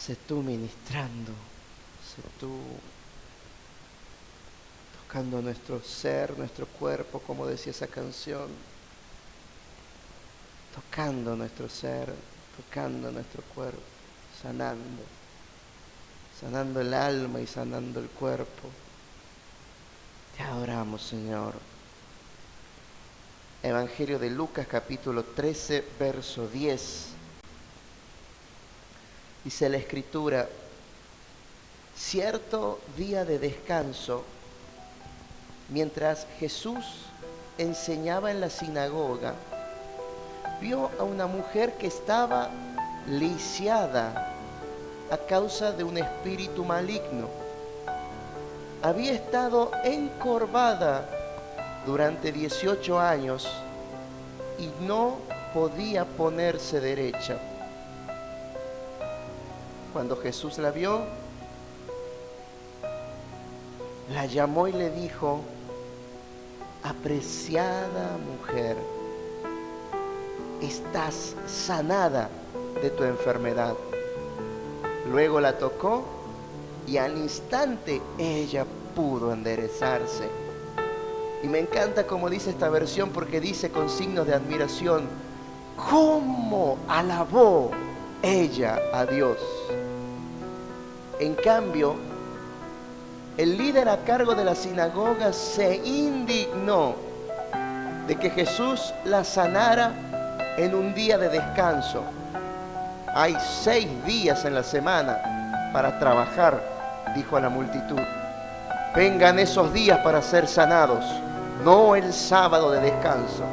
sé tú ministrando, sé tú tocando nuestro ser, nuestro cuerpo, como decía esa canción, tocando nuestro ser, tocando nuestro cuerpo, sanando el alma y sanando el cuerpo. Te adoramos, Señor. Evangelio de Lucas, capítulo 13, verso 10. Dice la Escritura: cierto día de descanso, mientras Jesús enseñaba en la sinagoga, vio a una mujer que estaba lisiada a causa de un espíritu maligno. Había estado encorvada durante 18 años y no podía ponerse derecha. Cuando Jesús la vio, la llamó y le dijo: apreciada mujer, estás sanada de tu enfermedad. Luego la tocó y al instante ella pudo enderezarse. Y me encanta como dice esta versión, porque dice con signos de admiración: ¿cómo alabó ella a Dios? En cambio, el líder a cargo de la sinagoga se indignó de que Jesús la sanara en un día de descanso. Hay 6 días en la semana para trabajar, dijo a la multitud. Vengan esos días para ser sanados, no el sábado de descanso.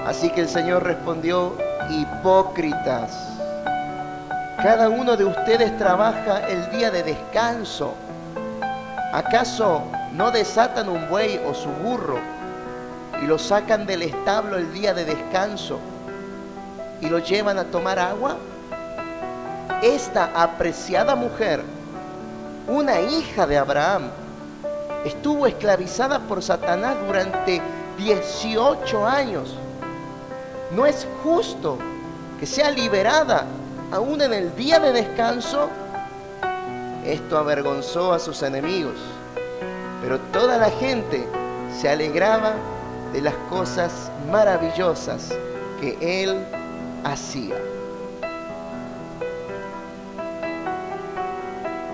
Así que el Señor respondió: hipócritas, cada uno de ustedes trabaja el día de descanso. ¿Acaso no desatan un buey o su burro y lo sacan del establo el día de descanso y lo llevan a tomar agua? Esta apreciada mujer, una hija de Abraham, estuvo esclavizada por Satanás durante 18 años. ¿No es justo que sea liberada aún en el día de descanso? Esto avergonzó a sus enemigos, pero toda la gente se alegraba de las cosas maravillosas que él hacía.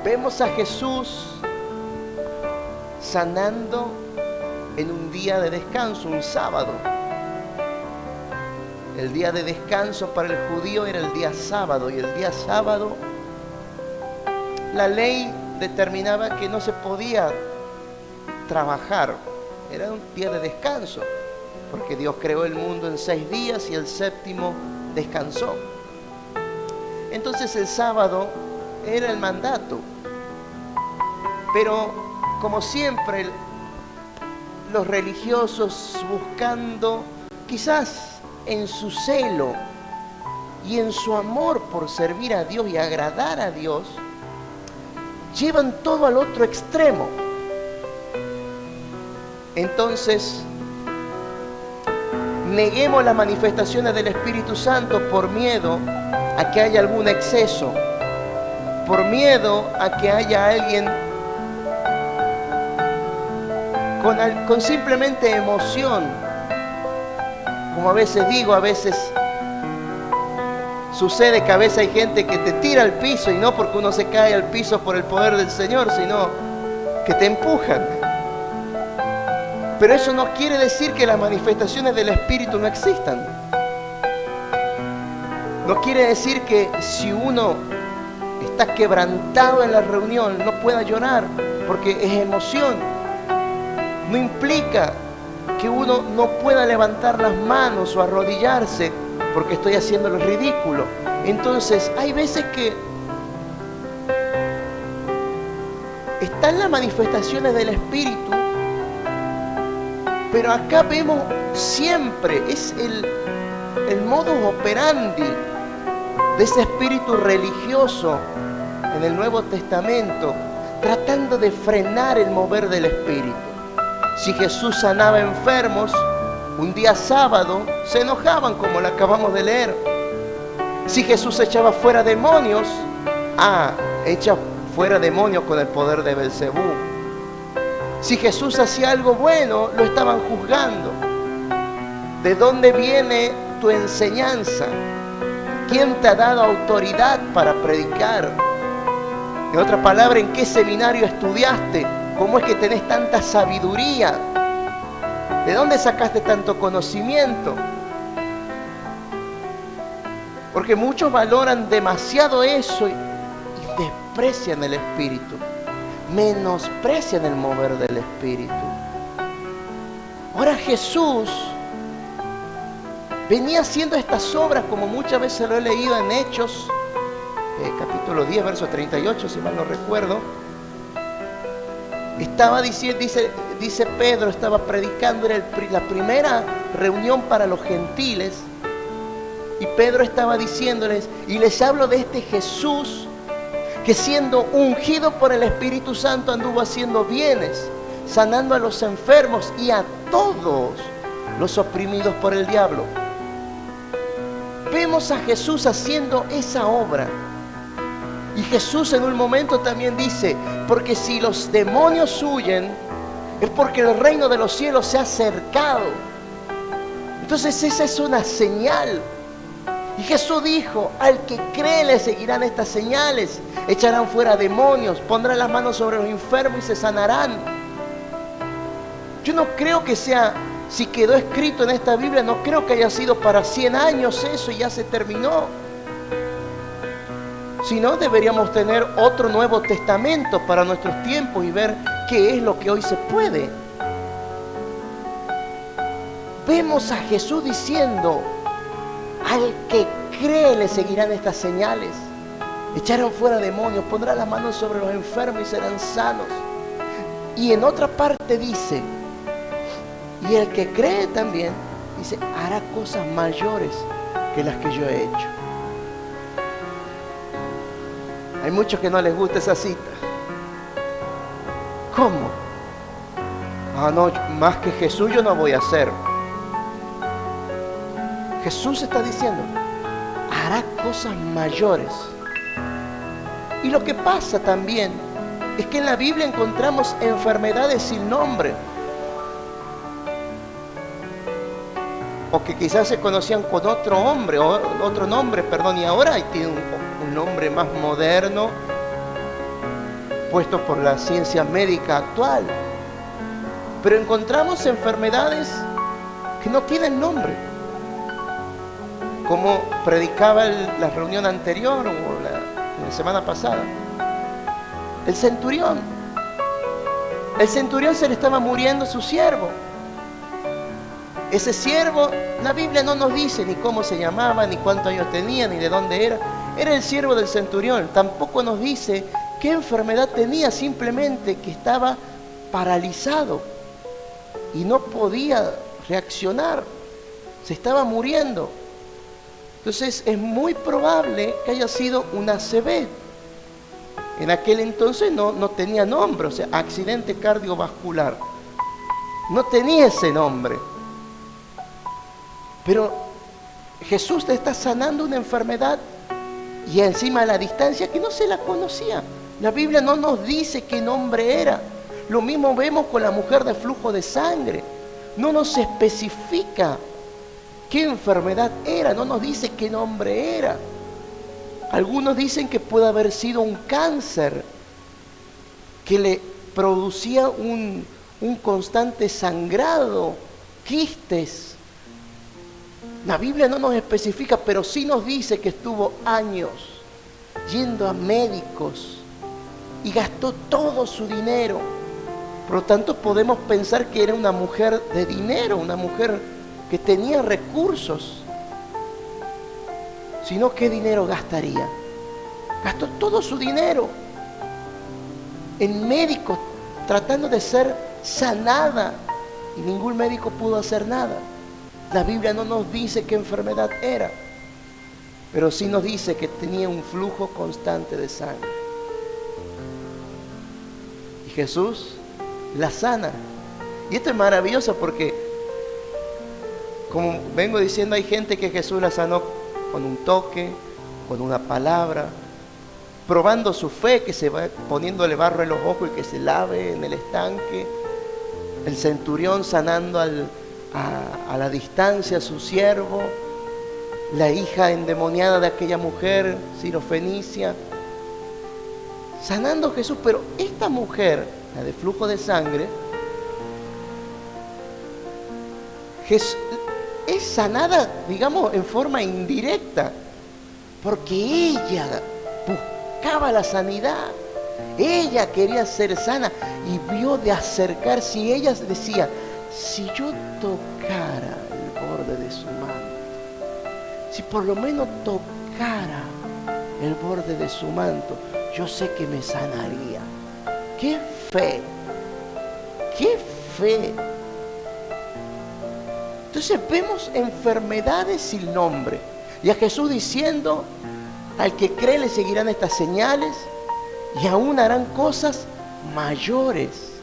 Vemos a Jesús sanando en un día de descanso, un sábado. El día de descanso para el judío era el día sábado, y el día sábado la ley determinaba que no se podía trabajar. Era un día de descanso, porque Dios creó el mundo en 6 días y el séptimo descansó. Entonces el sábado era el mandato. Pero como siempre, los religiosos, buscando quizás en su celo y en su amor por servir a Dios y agradar a Dios, llevan todo al otro extremo. Entonces, neguemos las manifestaciones del Espíritu Santo por miedo a que haya algún exceso, por miedo a que haya alguien con simplemente emoción. Como a veces digo, a veces sucede que a veces hay gente que te tira al piso, y no porque uno se cae al piso por el poder del Señor, sino que te empujan. Pero eso no quiere decir que las manifestaciones del Espíritu no existan. No quiere decir que si uno está quebrantado en la reunión no pueda llorar, porque es emoción. No implica que uno no pueda levantar las manos o arrodillarse porque estoy haciendo lo ridículo. Entonces, hay veces que están las manifestaciones del Espíritu, pero acá vemos siempre, es el modus operandi de ese espíritu religioso en el Nuevo Testamento, tratando de frenar el mover del Espíritu. Si Jesús sanaba enfermos, un día sábado se enojaban, como lo acabamos de leer. Si Jesús echaba fuera demonios, echa fuera demonios con el poder de Belcebú. Si Jesús hacía algo bueno, lo estaban juzgando. ¿De dónde viene tu enseñanza? ¿Quién te ha dado autoridad para predicar? En otras palabras, ¿en qué seminario estudiaste? ¿Cómo es que tenés tanta sabiduría? ¿De dónde sacaste tanto conocimiento? Porque muchos valoran demasiado eso y desprecian el Espíritu, menosprecian el mover del Espíritu. Ahora Jesús venía haciendo estas obras, como muchas veces lo he leído en Hechos, capítulo 10, verso 38, si mal no recuerdo. Estaba diciendo, dice Pedro, estaba predicando, era la primera reunión para los gentiles, y Pedro estaba diciéndoles, y les hablo de este Jesús, que siendo ungido por el Espíritu Santo anduvo haciendo bienes, sanando a los enfermos y a todos los oprimidos por el diablo. Vemos a Jesús haciendo esa obra. Y Jesús en un momento también dice, porque si los demonios huyen, es porque el reino de los cielos se ha acercado. Entonces esa es una señal. Y Jesús dijo, al que cree le seguirán estas señales, echarán fuera demonios, pondrán las manos sobre los enfermos y se sanarán. Yo no creo que sea, si quedó escrito en esta Biblia, no creo que haya sido para 100 años eso y ya se terminó. Si no, deberíamos tener otro Nuevo Testamento para nuestros tiempos y ver qué es lo que hoy se puede. Vemos a Jesús diciendo, al que cree le seguirán estas señales. Echarán fuera demonios, pondrán las manos sobre los enfermos y serán sanos. Y en otra parte dice, y el que cree también, dice, hará cosas mayores que las que yo he hecho. Hay muchos que no les gusta esa cita. ¿Cómo? No, más que Jesús yo no voy a hacer. Jesús está diciendo, hará cosas mayores. Y lo que pasa también es que en la Biblia encontramos enfermedades sin nombre, o que quizás se conocían con otro nombre, y ahora tienen un nombre más moderno, puesto por la ciencia médica actual. Pero encontramos enfermedades que no tienen nombre. Como predicaba la reunión anterior o la semana pasada, el centurión se le estaba muriendo su siervo. Ese siervo, la Biblia no nos dice ni cómo se llamaba, ni cuántos años tenía, ni de dónde era. Era el siervo del centurión. Tampoco nos dice qué enfermedad tenía, simplemente que estaba paralizado y no podía reaccionar, se estaba muriendo. Entonces es muy probable que haya sido un ACV. En aquel entonces no tenía nombre, o sea, accidente cardiovascular. No tenía ese nombre. Pero Jesús te está sanando una enfermedad y encima a la distancia que no se la conocía. La Biblia no nos dice qué nombre era. Lo mismo vemos con la mujer de flujo de sangre. No nos especifica qué enfermedad era, no nos dice qué nombre era. Algunos dicen que puede haber sido un cáncer que le producía un constante sangrado, quistes. La Biblia no nos especifica, pero sí nos dice que estuvo años yendo a médicos y gastó todo su dinero. Por lo tanto, podemos pensar que era una mujer de dinero, una mujer que tenía recursos. Si no, ¿qué dinero gastaría? Gastó todo su dinero en médicos tratando de ser sanada y ningún médico pudo hacer nada. La Biblia no nos dice qué enfermedad era, pero sí nos dice que tenía un flujo constante de sangre. Y Jesús la sana. Y esto es maravilloso porque, como vengo diciendo, hay gente que Jesús la sanó con un toque, con una palabra. probando su fe, que se va poniéndole barro en los ojos y que se lave en el estanque. El centurión sanando a la distancia a su siervo. La hija endemoniada de aquella mujer sirofenicia. Sanando a Jesús, pero esta mujer, la de flujo de sangre, es sanada, digamos, en forma indirecta, porque ella buscaba la sanidad, ella quería ser sana y vio de acercarse, y ella decía, si yo tocara el borde de su manto, si por lo menos tocara el borde de su manto, yo sé que me sanaría. ¡Qué fe! ¡Qué fe! Entonces vemos enfermedades sin nombre. Y a Jesús diciendo, al que cree le seguirán estas señales y aún harán cosas mayores.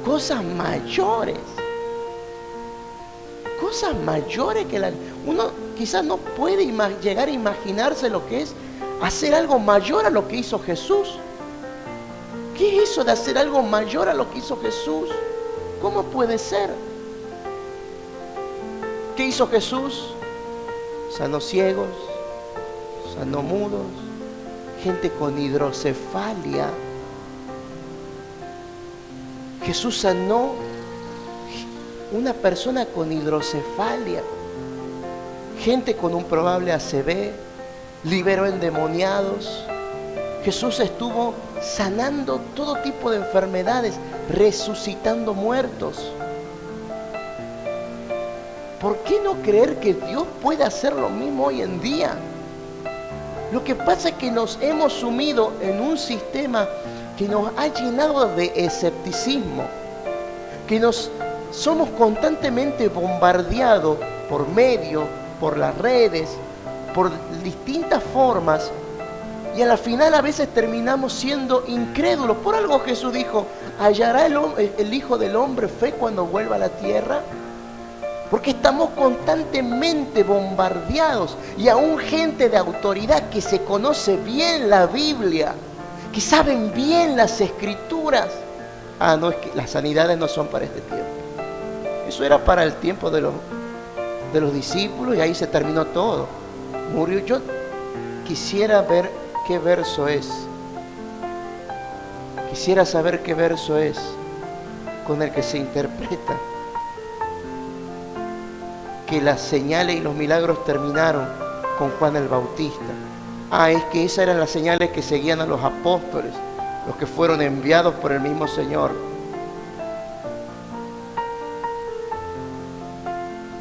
Cosas mayores. Cosas mayores que uno quizás no puede llegar a imaginarse lo que es hacer algo mayor a lo que hizo Jesús. ¿Qué es eso de hacer algo mayor a lo que hizo Jesús? ¿Cómo puede ser? ¿Qué hizo Jesús? Sanó ciegos, sanó mudos, gente con hidrocefalia. Jesús sanó una persona con hidrocefalia, gente con un probable ACV, liberó endemoniados. Jesús estuvo sanando todo tipo de enfermedades, resucitando muertos. ¿Por qué no creer que Dios puede hacer lo mismo hoy en día? Lo que pasa es que nos hemos sumido en un sistema que nos ha llenado de escepticismo, que somos constantemente bombardeados por medios, por las redes, por distintas formas, y a la final a veces terminamos siendo incrédulos. Por algo Jesús dijo, ¿hallará el Hijo del Hombre fe cuando vuelva a la tierra? Porque estamos constantemente bombardeados, y aún gente de autoridad que se conoce bien la Biblia, que saben bien las Escrituras. No, es que las sanidades no son para este tiempo. Eso era para el tiempo de los discípulos, y ahí se terminó todo. Murió. Yo quisiera ver qué verso es. Quisiera saber qué verso es con el que se interpreta que las señales y los milagros terminaron con Juan el Bautista. Es que esas eran las señales que seguían a los apóstoles, los que fueron enviados por el mismo Señor.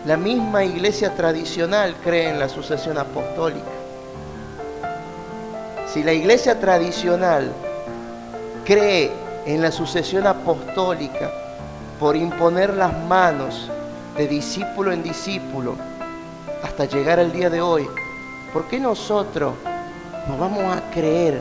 La misma iglesia tradicional cree en la sucesión apostólica. Si la iglesia tradicional cree en la sucesión apostólica por imponer las manos de discípulo en discípulo hasta llegar al día de hoy, ¿por qué nosotros nos vamos a creer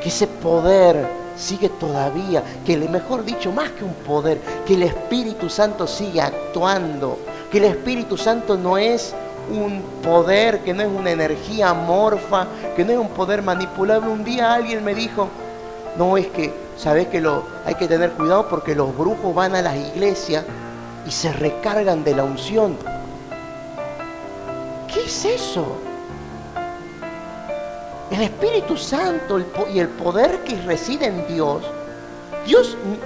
que ese poder sigue todavía, que mejor dicho, más que un poder, que el Espíritu Santo sigue actuando, que el Espíritu Santo no es un poder, que no es una energía amorfa, que no es un poder manipulable? Un día alguien me dijo, no, es que, ¿sabes que hay que tener cuidado porque los brujos van a las iglesias y se recargan de la unción? ¿Qué es eso? El Espíritu Santo y el poder que reside en Dios,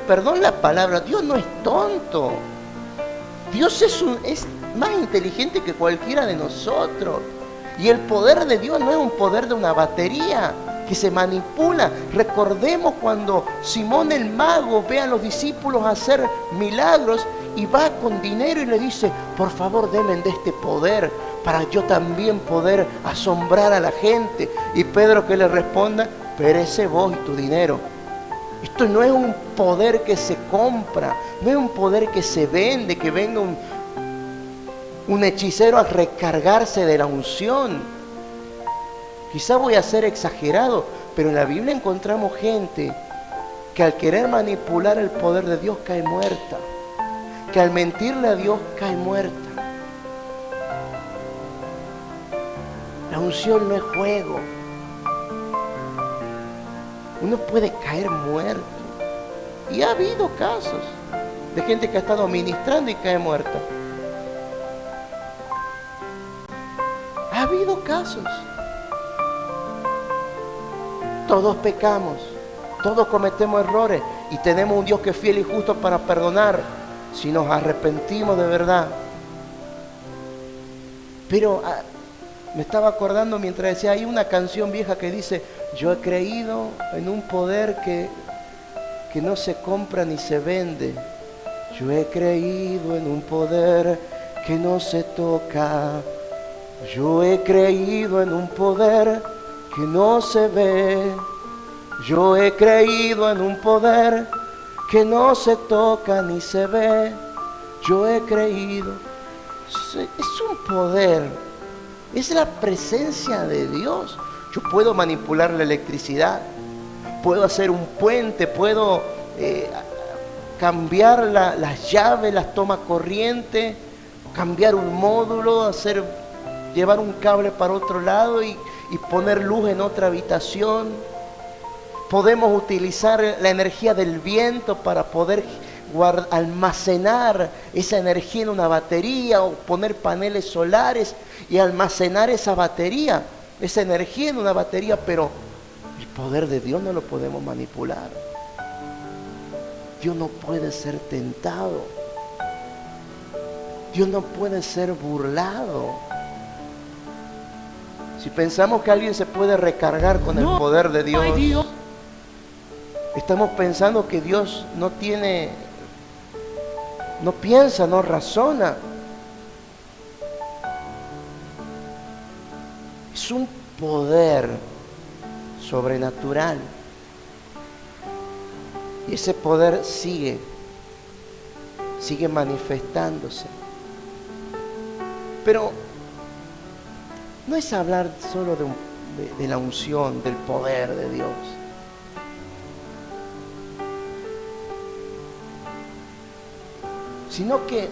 perdón la palabra, Dios no es tonto. Dios es más inteligente que cualquiera de nosotros. Y el poder de Dios no es un poder de una batería que se manipula. Recordemos cuando Simón el mago ve a los discípulos hacer milagros y va con dinero y le dice, por favor denme de este poder para yo también poder asombrar a la gente. Y Pedro, que le responda, perece vos y tu dinero. Esto no es un poder que se compra, no es un poder que se vende, que venga un hechicero a recargarse de la unción. Quizá voy a ser exagerado, pero en la Biblia encontramos gente que al querer manipular el poder de Dios cae muerta, que al mentirle a Dios cae muerta. La unción no es juego. Uno puede caer muerto. Y ha habido casos de gente que ha estado ministrando y cae muerta. Ha habido casos. Todos pecamos, todos cometemos errores y tenemos un Dios que es fiel y justo para perdonar si nos arrepentimos de verdad. Pero me estaba acordando mientras decía, hay una canción vieja que dice: yo he creído en un poder que no se compra ni se vende. Yo he creído en un poder que no se toca. Yo he creído en un poder que no se ve. Yo he creído en un poder que no se toca ni se ve. Yo he creído. Es un poder. Es la presencia de Dios. Yo puedo manipular la electricidad. Puedo hacer un puente. Puedo cambiar las llaves, las tomas corriente. Cambiar un módulo. Llevar un cable para otro lado y poner luz en otra habitación. Podemos utilizar la energía del viento para poder almacenar esa energía en una batería, o poner paneles solares y almacenar esa batería, esa energía en una batería. Pero el poder de Dios no lo podemos manipular. Dios no puede ser tentado. Dios no puede ser burlado. Si pensamos que alguien se puede recargar con el poder de Dios, estamos pensando que Dios no piensa, no razona. Es un poder sobrenatural. Y ese poder sigue manifestándose. Pero no es hablar solo de la unción, del poder de Dios. Sino que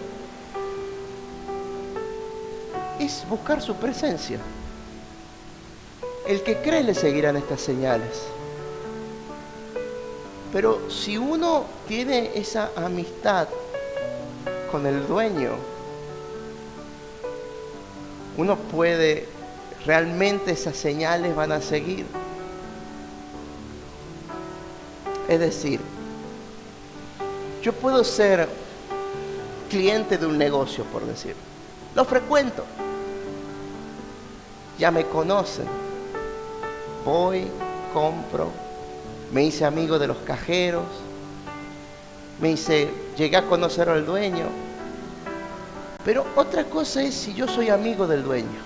es buscar su presencia. El que cree le seguirán estas señales. Pero si uno tiene esa amistad con el dueño, uno puede, realmente esas señales van a seguir. Es decir, yo puedo ser cliente de un negocio, por decir. Lo frecuento. Ya me conocen. Voy, compro. Me hice amigo de los cajeros. Llegué a conocer al dueño. Pero otra cosa es si yo soy amigo del dueño.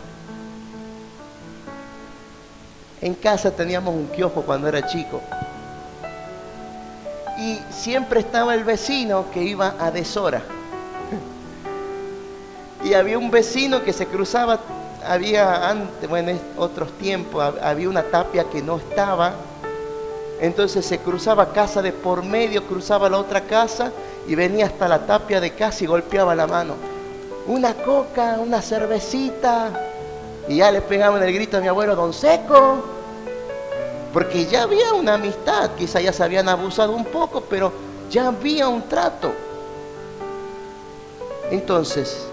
En casa teníamos un kiosco cuando era chico. Y siempre estaba el vecino que iba a deshora. Y había un vecino que se cruzaba, en otros tiempos, había una tapia que no estaba. Entonces se cruzaba casa de por medio, cruzaba la otra casa y venía hasta la tapia de casa y golpeaba la mano. Una coca, una cervecita. Y ya le pegaban el grito a mi abuelo: Don Seco. Porque ya había una amistad. Quizá ya se habían abusado un poco, pero ya había un trato. Entonces,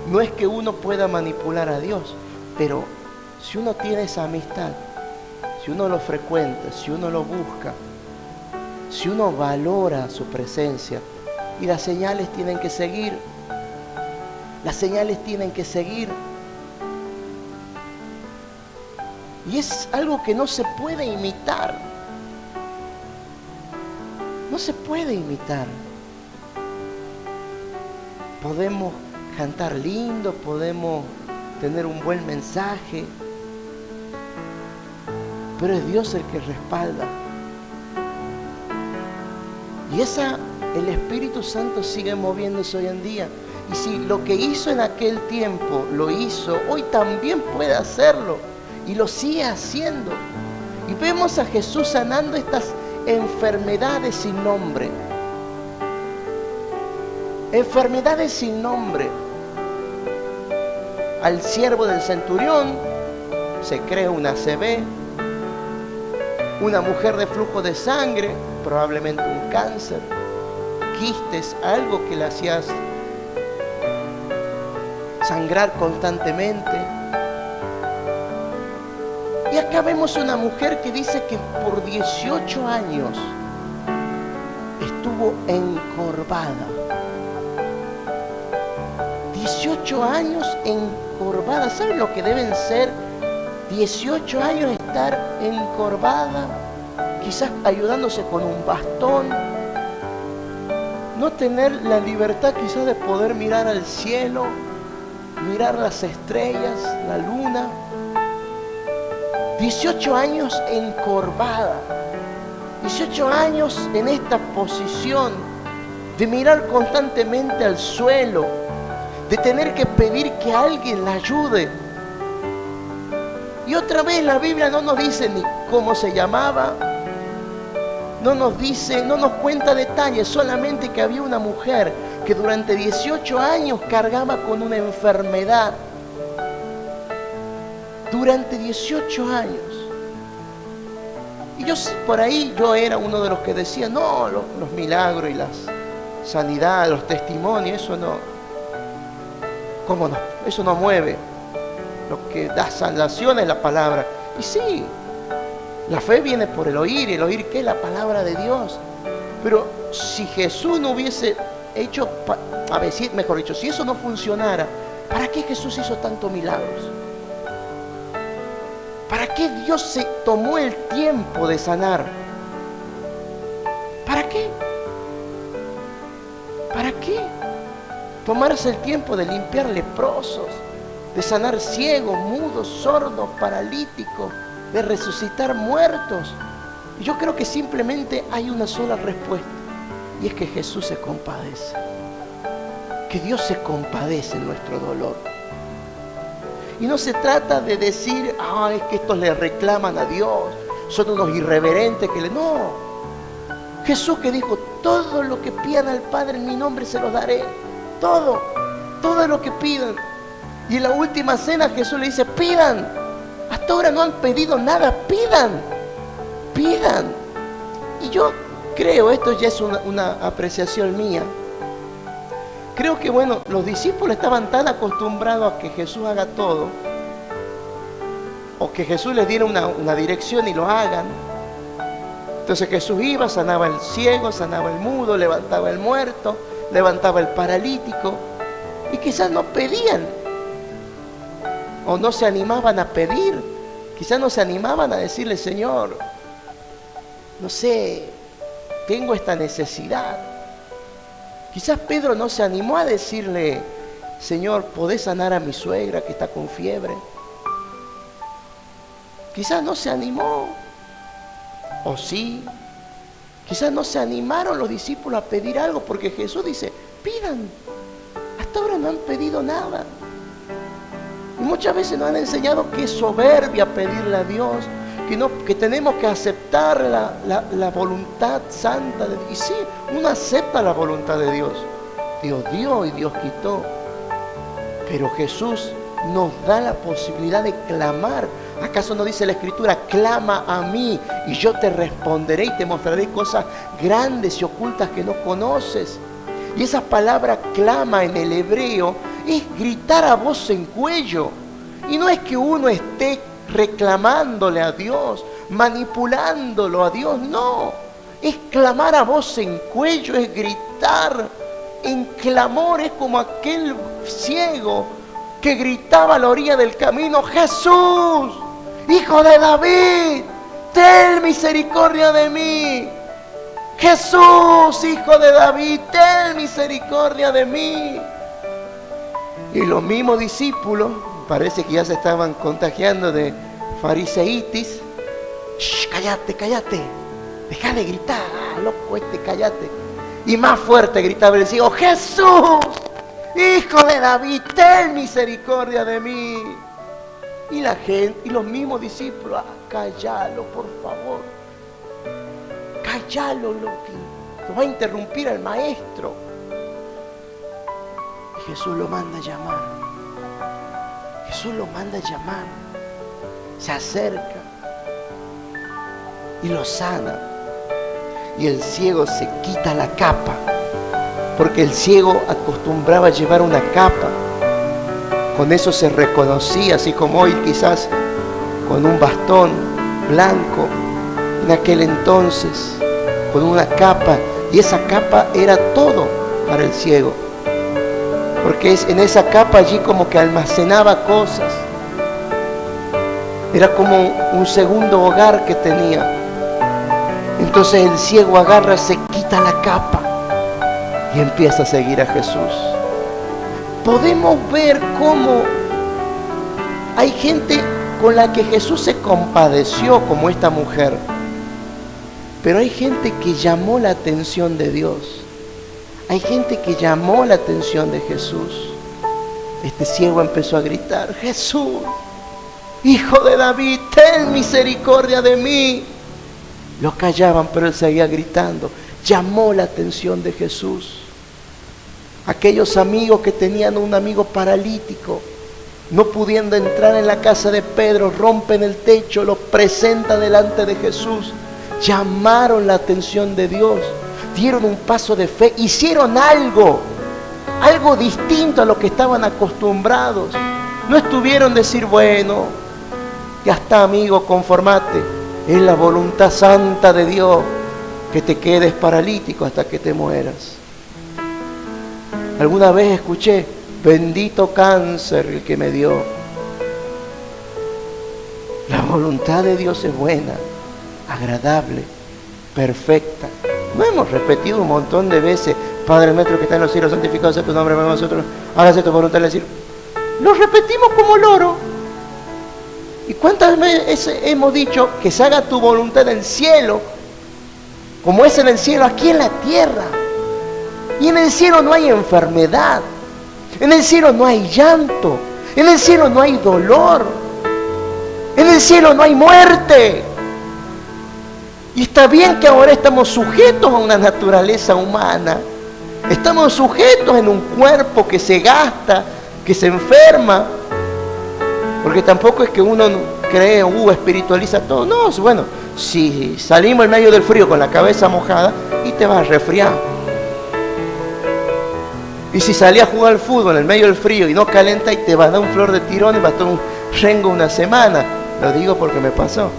no es que uno pueda manipular a Dios, pero si uno tiene esa amistad, si uno lo frecuenta, si uno lo busca, si uno valora su presencia, y las señales tienen que seguir. Las señales tienen que seguir. Y es algo que no se puede imitar. No se puede imitar. Podemos cantar lindo, podemos tener un buen mensaje, pero es Dios el que respalda. Y el Espíritu Santo sigue moviéndose hoy en día. Y si lo que hizo en aquel tiempo lo hizo, hoy también puede hacerlo. Y lo sigue haciendo. Y vemos a Jesús sanando estas enfermedades sin nombre. Enfermedades sin nombre. Al siervo del centurión se cree una ACV. Una mujer de flujo de sangre, probablemente un cáncer, quistes, algo que le hacía sangrar constantemente. Y acá vemos una mujer que dice que por 18 años estuvo encorvada. 18 años encorvada. ¿Saben lo que deben ser 18 años estar encorvada? Quizás ayudándose con un bastón. No tener la libertad quizás de poder mirar al cielo, mirar las estrellas, la luna. 18 años encorvada. 18 años en esta posición de mirar constantemente al suelo, de tener que pedir que alguien la ayude. Y otra vez la Biblia no nos dice ni cómo se llamaba, no nos dice, no nos cuenta detalles, solamente que había una mujer que durante 18 años cargaba con una enfermedad. Durante 18 años. Y yo por ahí yo era uno de los que decía, no, los milagros y las sanidades, los testimonios, eso no. ¿Cómo no? Eso no mueve. Lo que da salvación es la palabra. Y sí, la fe viene por el oír. ¿Y el oír qué? La palabra de Dios. Pero si Jesús no hubiese hecho, a ver, mejor dicho, si eso no funcionara, ¿para qué Jesús hizo tantos milagros? ¿Para qué Dios se tomó el tiempo de sanar? ¿Para qué? ¿Para qué? Tomarse el tiempo de limpiar leprosos, de sanar ciegos, mudos, sordos, paralíticos, de resucitar muertos. Y yo creo que simplemente hay una sola respuesta, y es que Jesús se compadece. Que Dios se compadece en nuestro dolor. Y no se trata de decir, es que estos le reclaman a Dios, son unos irreverentes que No. Jesús que dijo, todo lo que pidan al Padre en mi nombre se los daré. Todo lo que pidan. Y en la última cena Jesús le dice, pidan. Hasta ahora no han pedido nada, pidan. Y yo creo, esto ya es una apreciación mía. Creo que los discípulos estaban tan acostumbrados a que Jesús haga todo, o que Jesús les diera una dirección y lo hagan. Entonces Jesús iba, sanaba el ciego, sanaba el mudo, levantaba el muerto, levantaba el paralítico, y quizás no pedían, o no se animaban a pedir, quizás no se animaban a decirle, Señor, no sé, tengo esta necesidad. Quizás Pedro no se animó a decirle, Señor, ¿podés sanar a mi suegra que está con fiebre? Quizás no se animó, o sí. Quizás no se animaron los discípulos a pedir algo, porque Jesús dice, pidan. Hasta ahora no han pedido nada. Y muchas veces nos han enseñado que es soberbia pedirle a Dios, que tenemos que aceptar la voluntad santa de Dios. Y sí, uno acepta la voluntad de Dios. Dios dio y Dios quitó. Pero Jesús nos da la posibilidad de clamar. ¿Acaso no dice la Escritura, clama a mí y yo te responderé y te mostraré cosas grandes y ocultas que no conoces? Y esa palabra clama en el hebreo es gritar a voz en cuello. Y no es que uno esté reclamándole a Dios, manipulándolo a Dios, no. Es clamar a voz en cuello, es gritar en clamor. Es como aquel ciego que gritaba a la orilla del camino, Jesús, Hijo de David, ten misericordia de mí. Jesús, Hijo de David, ten misericordia de mí. Y los mismos discípulos, parece que ya se estaban contagiando de fariseitis. Cállate, deja de gritar, loco cállate. Y más fuerte gritaba el ciego, Jesús, Hijo de David, ten misericordia de mí. Y la gente, y los mismos discípulos, cállalo, por favor. Cállalo, lo va a interrumpir al maestro. Y Jesús lo manda a llamar. Jesús lo manda a llamar. Se acerca y lo sana. Y el ciego se quita la capa, porque el ciego acostumbraba a llevar una capa. Con eso se reconocía, así como hoy quizás con un bastón blanco, en aquel entonces con una capa, y esa capa era todo para el ciego, porque en esa capa allí como que almacenaba cosas, era como un segundo hogar que tenía. Entonces el ciego agarra, se quita la capa y empieza a seguir a Jesús. Podemos ver cómo hay gente con la que Jesús se compadeció, como esta mujer, pero hay gente que llamó la atención de Dios. Hay gente que llamó la atención de Jesús. Este ciego empezó a gritar: Jesús, Hijo de David, ten misericordia de mí. Lo callaban, pero él seguía gritando. Llamó la atención de Jesús. Aquellos amigos que tenían un amigo paralítico, no pudiendo entrar en la casa de Pedro, rompen el techo, lo presentan delante de Jesús. Llamaron la atención de Dios, dieron un paso de fe, hicieron algo distinto a lo que estaban acostumbrados. No estuvieron a decir: bueno, ya está, amigo, conformate. Es la voluntad santa de Dios que te quedes paralítico hasta que te mueras. Alguna vez escuché: bendito cáncer el que me dio. La voluntad de Dios es buena, agradable, perfecta. Lo hemos repetido un montón de veces: Padre nuestro que está en los cielos, santificado sea tu nombre, venga a nosotros, hágase tu voluntad. Es decir, lo repetimos como loro. ¿Y cuántas veces hemos dicho que se haga tu voluntad en el cielo, como es en el cielo, aquí en la tierra? Y en el cielo no hay enfermedad, en el cielo no hay llanto, en el cielo no hay dolor, en el cielo no hay muerte. Y está bien que ahora estamos sujetos a una naturaleza humana, estamos sujetos en un cuerpo que se gasta, que se enferma, porque tampoco es que uno cree, espiritualiza todo. No, bueno, si salimos en medio del frío con la cabeza mojada y te vas a resfriar. Y si salí a jugar al fútbol en medio del frío y no calenta, y te va a dar un flor de tirón y va a estar un rengo una semana. Lo digo porque me pasó.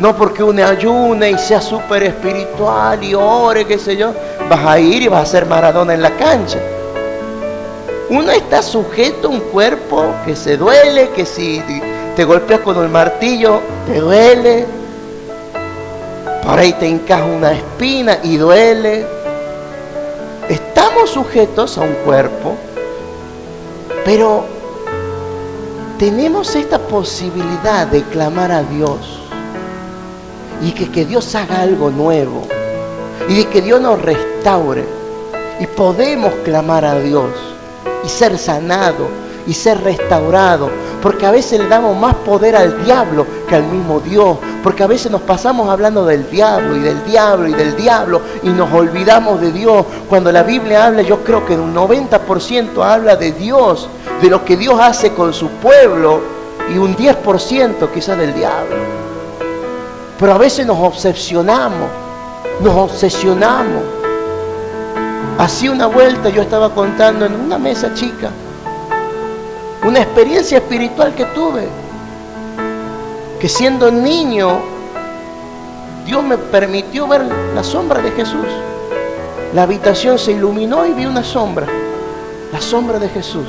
No porque uno ayune y sea súper espiritual y ore, qué sé yo, vas a ir y vas a ser Maradona en la cancha. Uno está sujeto a un cuerpo que se duele, que si te golpeas con el martillo, te duele. Por ahí te encaja una espina y duele. Estamos sujetos a un cuerpo, pero tenemos esta posibilidad de clamar a Dios y que Dios haga algo nuevo y de que Dios nos restaure, y podemos clamar a Dios y ser sanado y ser restaurado, porque a veces le damos más poder al diablo que al mismo Dios, porque a veces nos pasamos hablando del diablo y del diablo y del diablo y nos olvidamos de Dios, cuando la Biblia habla, yo creo que un 90% habla de Dios, de lo que Dios hace con su pueblo, y un 10% quizás del diablo. Pero a veces nos obsesionamos. Así una vuelta yo estaba contando en una mesa chica una experiencia espiritual que tuve, que siendo niño Dios me permitió ver la sombra de Jesús. La habitación se iluminó y vi una sombra, la sombra de Jesús.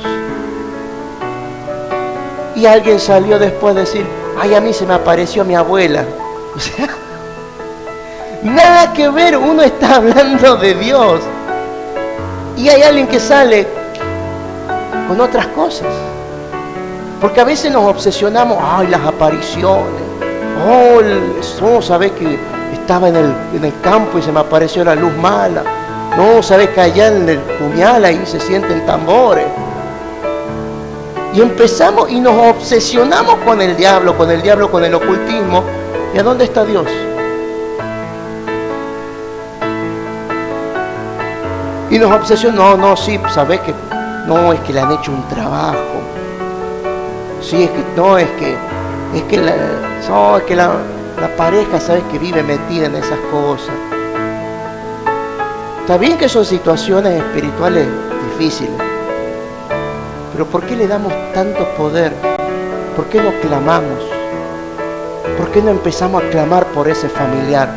Y alguien salió después a decir: ay, a mí se me apareció mi abuela. O sea, nada que ver, uno está hablando de Dios y hay alguien que sale con otras cosas. Porque a veces nos obsesionamos: ay, las apariciones, no, sabes que estaba en el campo y se me apareció la luz mala, no, sabes que allá en el Pumial ahí se sienten tambores. Y empezamos y nos obsesionamos con el diablo, con el ocultismo. ¿Y a dónde está Dios? Y nos obsesionamos: no, sí, sabes que no, es que le han hecho un trabajo. Sí, es que la pareja, sabes, que vive metida en esas cosas. Está bien que son situaciones espirituales difíciles, pero ¿por qué le damos tanto poder? ¿Por qué no clamamos? ¿Por qué no empezamos a clamar por ese familiar?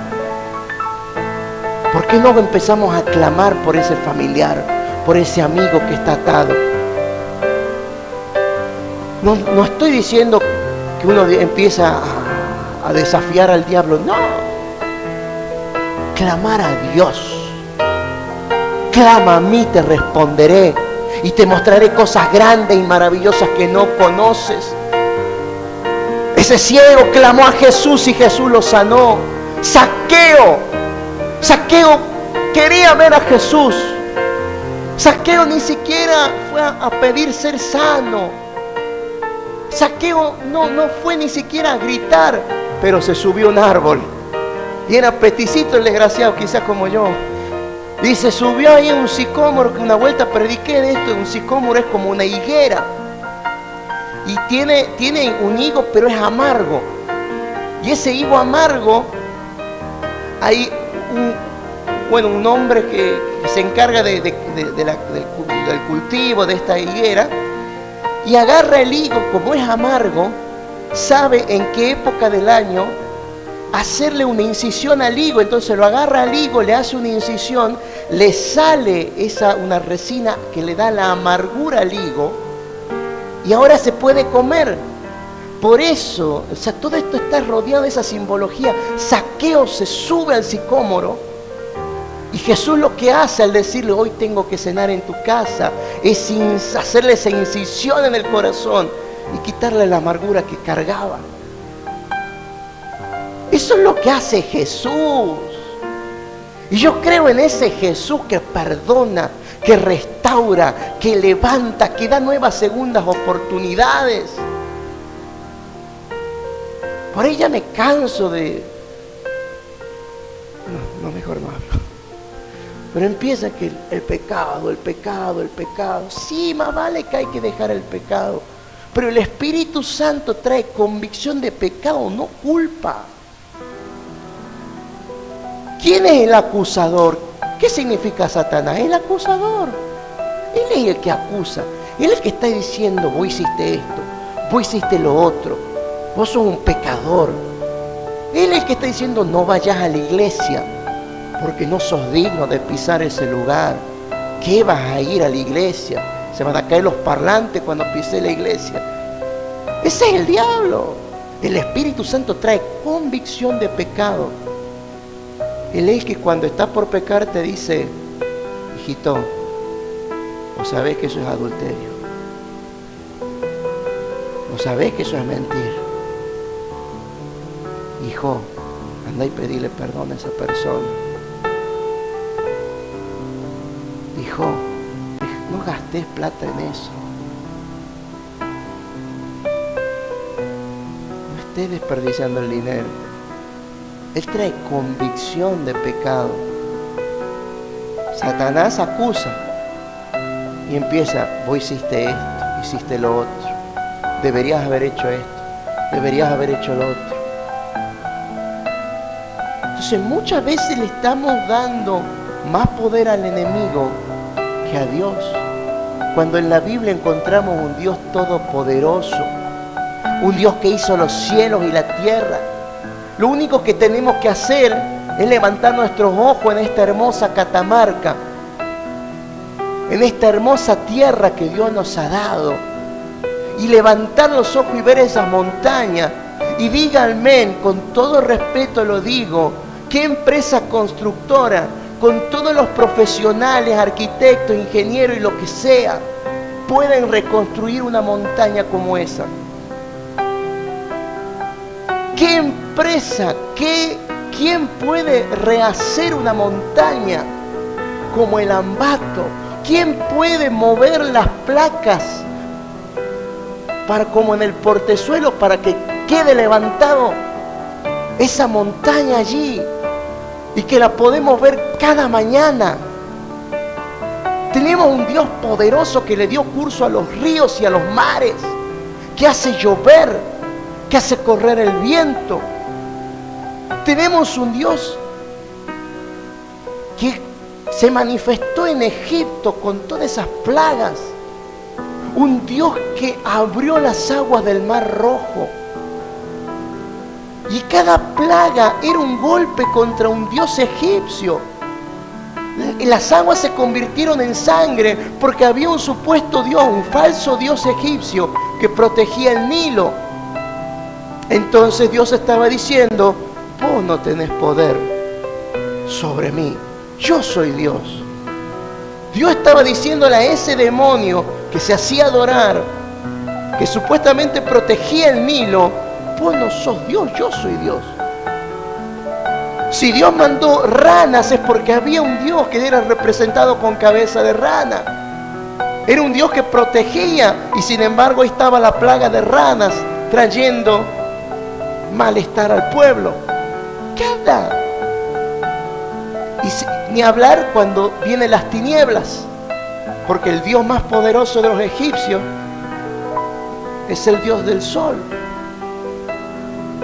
¿Por qué no empezamos a clamar por ese familiar, por ese amigo que está atado? No estoy diciendo que uno empieza a desafiar al diablo, no. Clamar a Dios. Clama a mí, te responderé y te mostraré cosas grandes y maravillosas que no conoces. Ese ciego clamó a Jesús y Jesús lo sanó. Zaqueo quería ver a Jesús. Zaqueo ni siquiera fue a pedir ser sano. Zaqueo no fue ni siquiera a gritar, pero se subió a un árbol. Y era peticito el desgraciado, quizás como yo. Y se subió ahí a un sicómoro, que una vuelta prediqué de esto. Un sicómoro es como una higuera. Y tiene un higo, pero es amargo. Y ese higo amargo, hay un hombre que se encarga del cultivo de esta higuera. Y agarra el higo, como es amargo, sabe en qué época del año hacerle una incisión al higo. Entonces lo agarra al higo, le hace una incisión, le sale una resina que le da la amargura al higo, y ahora se puede comer. Por eso, todo esto está rodeado de esa simbología. Zaqueo se sube al sicómoro, y Jesús lo que hace al decirle, hoy tengo que cenar en tu casa, es hacerle esa incisión en el corazón y quitarle la amargura que cargaba. Eso es lo que hace Jesús. Y yo creo en ese Jesús que perdona, que restaura, que levanta, que da nuevas segundas oportunidades. Por ahí ya me canso de... No, mejor no hablo. Pero empieza que el pecado. Sí, más vale que hay que dejar el pecado. Pero el Espíritu Santo trae convicción de pecado, no culpa. ¿Quién es el acusador? ¿Qué significa Satanás? El acusador. Él es el que acusa. Él es el que está diciendo, vos hiciste esto, vos hiciste lo otro, vos sos un pecador. Él es el que está diciendo, no vayas a la iglesia, porque no sos digno de pisar ese lugar. ¿Qué vas a ir a la iglesia? Se van a caer los parlantes cuando pise la iglesia. Ese es el diablo. El Espíritu Santo trae convicción de pecado. Él es que cuando estás por pecar te dice, hijito, ¿vos sabés que eso es adulterio? ¿Vos sabés que eso es mentir? Hijo, anda y pedile perdón a esa persona. Hijo, no gastes plata en eso. No estés desperdiciando el dinero. Él trae convicción de pecado. Satanás acusa y empieza, vos hiciste esto, hiciste lo otro, deberías haber hecho esto, deberías haber hecho lo otro. Entonces muchas veces le estamos dando más poder al enemigo que a Dios, cuando en la Biblia encontramos un Dios todopoderoso, un Dios que hizo los cielos y la tierra. Lo único que tenemos que hacer es levantar nuestros ojos en esta hermosa Catamarca, en esta hermosa tierra que Dios nos ha dado, y levantar los ojos y ver esas montañas. Y díganme, con todo respeto lo digo, ¿qué empresa constructora, con todos los profesionales, arquitectos, ingenieros y lo que sea, pueden reconstruir una montaña como esa? ¿Qué empresa, quién puede rehacer una montaña como el Ambato? ¿Quién puede mover las placas como en el portezuelo para que quede levantado esa montaña allí y que la podemos ver cada mañana? Tenemos un Dios poderoso que le dio curso a los ríos y a los mares, que hace llover, que hace correr el viento. Tenemos un Dios que se manifestó en Egipto con todas esas plagas. Un Dios que abrió las aguas del Mar Rojo. Y cada plaga era un golpe contra un dios egipcio. Las aguas se convirtieron en sangre porque había un supuesto dios, un falso dios egipcio que protegía el Nilo. Entonces Dios estaba diciendo: vos no tenés poder sobre mí, yo soy Dios. Dios estaba diciéndole a ese demonio que se hacía adorar, que supuestamente protegía el Nilo: vos no sos Dios, yo soy Dios. Si Dios mandó ranas es porque había un Dios que era representado con cabeza de rana. Era un Dios que protegía, y sin embargo ahí estaba la plaga de ranas trayendo malestar al pueblo. Ni hablar cuando vienen las tinieblas, porque el Dios más poderoso de los egipcios es el Dios del sol.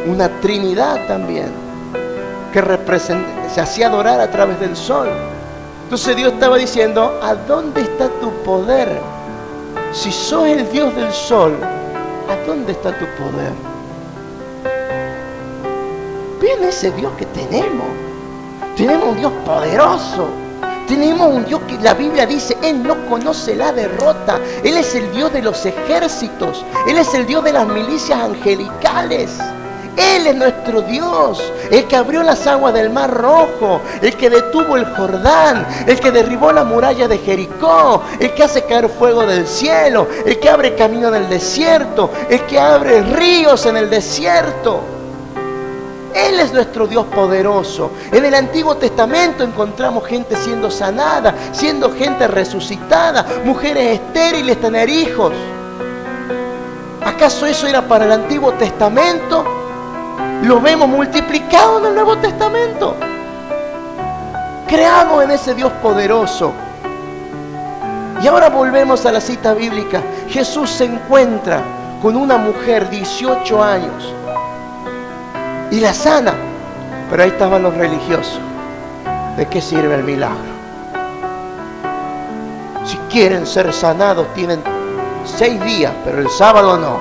Una trinidad también, que se hacía adorar a través del sol. Entonces Dios estaba diciendo: ¿a dónde está tu poder? Si sos el Dios del sol, ¿a dónde está tu poder? Ven ese Dios que tenemos. Tenemos un Dios poderoso. Tenemos un Dios que la Biblia dice: Él no conoce la derrota. Él es el Dios de los ejércitos. Él es el Dios de las milicias angelicales. Él es nuestro Dios, el que abrió las aguas del Mar Rojo, el que detuvo el Jordán, el que derribó la muralla de Jericó, el que hace caer fuego del cielo, el que abre camino en el desierto, el que abre ríos en el desierto. Él es nuestro Dios poderoso. En el Antiguo Testamento encontramos gente siendo sanada, siendo gente resucitada, mujeres estériles tener hijos. ¿Acaso eso era para el Antiguo Testamento? Lo vemos multiplicado en el Nuevo Testamento. Creamos en ese Dios poderoso. Y ahora volvemos a la cita bíblica. Jesús se encuentra con una mujer, 18 años, y la sana. Pero ahí estaban los religiosos. ¿De qué sirve el milagro? Si quieren ser sanados tienen 6 días, pero el sábado no.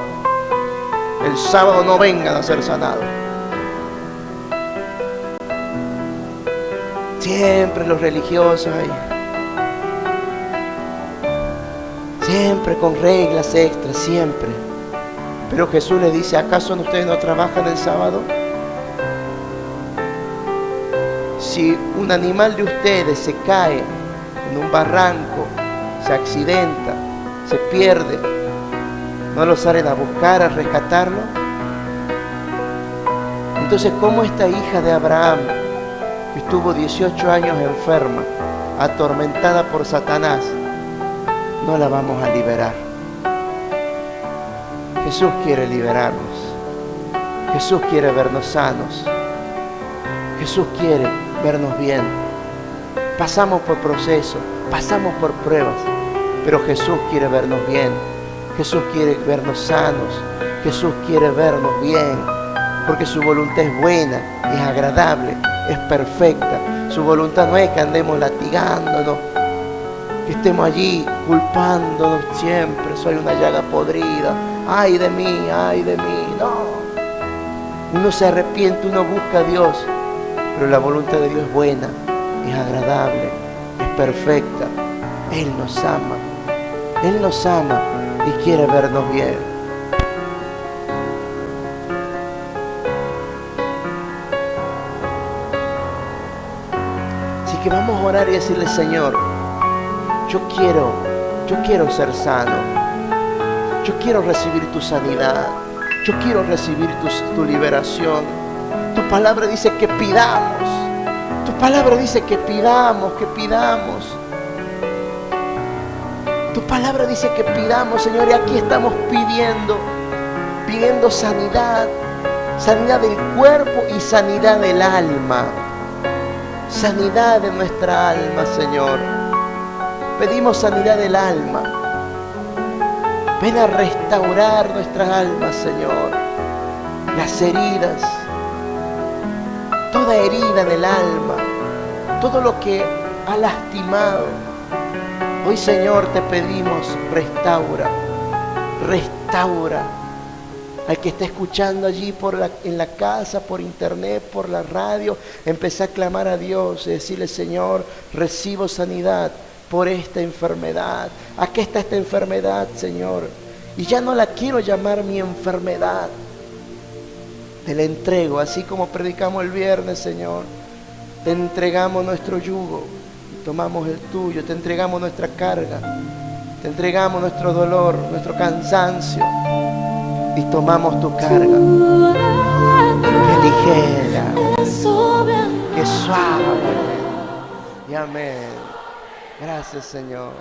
El sábado no vengan a ser sanados. Siempre los religiosos ahí. Siempre con reglas extras, siempre. Pero Jesús les dice: ¿acaso ustedes no trabajan el sábado? Si un animal de ustedes se cae en un barranco, se accidenta, se pierde, ¿no lo salen a buscar, a rescatarlo? Entonces, ¿cómo esta hija de Abraham, que estuvo 18 años enferma, atormentada por Satanás, no la vamos a liberar? Jesús quiere liberarnos. Jesús quiere vernos sanos. Jesús quiere vernos bien. Pasamos por procesos, pasamos por pruebas, pero Jesús quiere vernos bien. Jesús quiere vernos sanos. Jesús quiere vernos bien, porque su voluntad es buena, es agradable, es perfecta. Su voluntad no es que andemos latigándonos, que estemos allí culpándonos siempre: soy una llaga podrida, ay de mí, no. Uno se arrepiente, uno busca a Dios, pero la voluntad de Dios es buena, es agradable, es perfecta. Él nos ama y quiere vernos bien. Así que vamos a orar y decirle: Señor, yo quiero ser sano. Yo quiero recibir tu sanidad. Yo quiero recibir tu liberación. Tu palabra dice que pidamos. Tu palabra dice que pidamos. Tu palabra dice que pidamos, Señor, y aquí estamos pidiendo sanidad. Sanidad del cuerpo y sanidad del alma. Sanidad de nuestra alma, Señor. Pedimos sanidad del alma. Ven a restaurar nuestras almas, Señor. Las heridas, toda herida en el alma, todo lo que ha lastimado. Hoy, Señor, te pedimos, restaura, restaura. Al que está escuchando allí en la casa, por internet, por la radio, empecé a clamar a Dios y decirle: Señor, recibo sanidad por esta enfermedad. Aquí está esta enfermedad, Señor, y ya no la quiero llamar mi enfermedad. Te la entrego, así como predicamos el viernes, Señor. Te entregamos nuestro yugo y tomamos el tuyo. Te entregamos nuestra carga, te entregamos nuestro dolor, nuestro cansancio, y tomamos tu carga. Qué ligera, qué suave. Y amén. Gracias, Señor.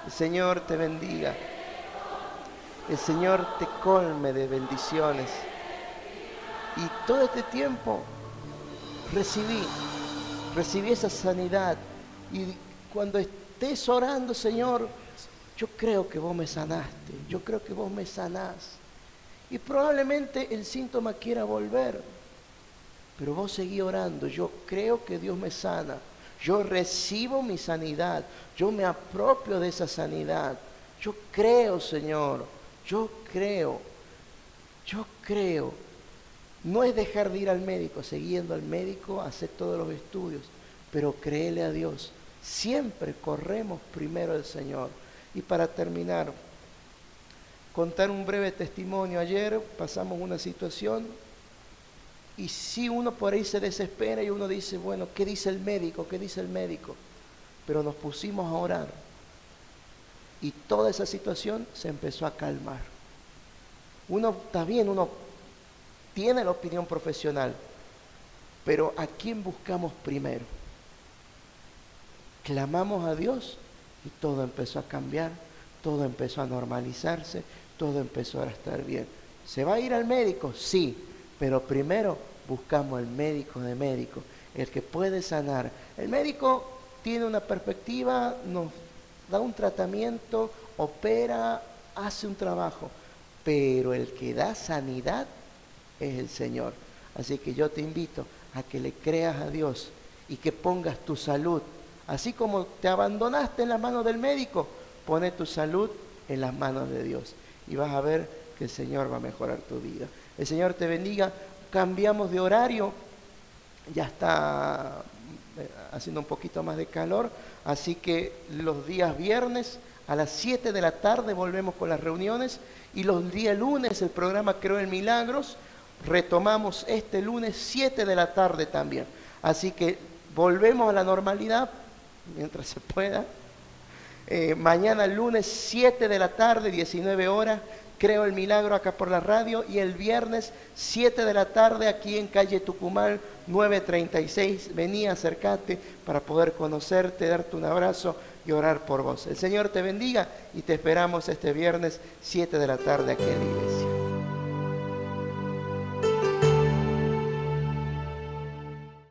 El Señor te bendiga. El Señor te colme de bendiciones. Y todo este tiempo recibí esa sanidad. Y cuando estés orando, Señor, yo creo que vos me sanaste, yo creo que vos me sanás. Y probablemente el síntoma quiera volver, pero vos seguí orando. Yo creo que Dios me sana, yo recibo mi sanidad, yo me apropio de esa sanidad. Yo creo, Señor, yo creo. No es dejar de ir al médico, siguiendo al médico, hacer todos los estudios, pero créele a Dios. Siempre corremos primero al Señor. Y para terminar, contar un breve testimonio. Ayer pasamos una situación y si uno por ahí se desespera y uno dice: bueno, ¿qué dice el médico? ¿Qué dice el médico? Pero nos pusimos a orar y toda esa situación se empezó a calmar. Uno está bien, uno tiene la opinión profesional, pero ¿a quién buscamos primero? Clamamos a Dios y todo empezó a cambiar, todo empezó a normalizarse, todo empezó a estar bien. ¿Se va a ir al médico? Sí, pero primero buscamos al médico de médicos, el que puede sanar. El médico tiene una perspectiva, nos da un tratamiento, opera, hace un trabajo, pero el que da sanidad es el Señor. Así que yo te invito a que le creas a Dios y que pongas tu salud, así como te abandonaste en las manos del médico, pone tu salud en las manos de Dios y vas a ver que el Señor va a mejorar tu vida. El Señor te bendiga. Cambiamos de horario, ya está haciendo un poquito más de calor, así que los días viernes a las 7 de la tarde volvemos con las reuniones, y los días lunes el programa Creo en Milagros retomamos este lunes 7 de la tarde también. Así que volvemos a la normalidad mientras se pueda. Mañana lunes 7 de la tarde, 19 horas, Creo el Milagro acá por la radio, y el viernes 7 de la tarde aquí en calle Tucumán 936. Vení, acércate para poder conocerte, darte un abrazo y orar por vos. El Señor te bendiga y te esperamos este viernes 7 de la tarde aquí en la iglesia.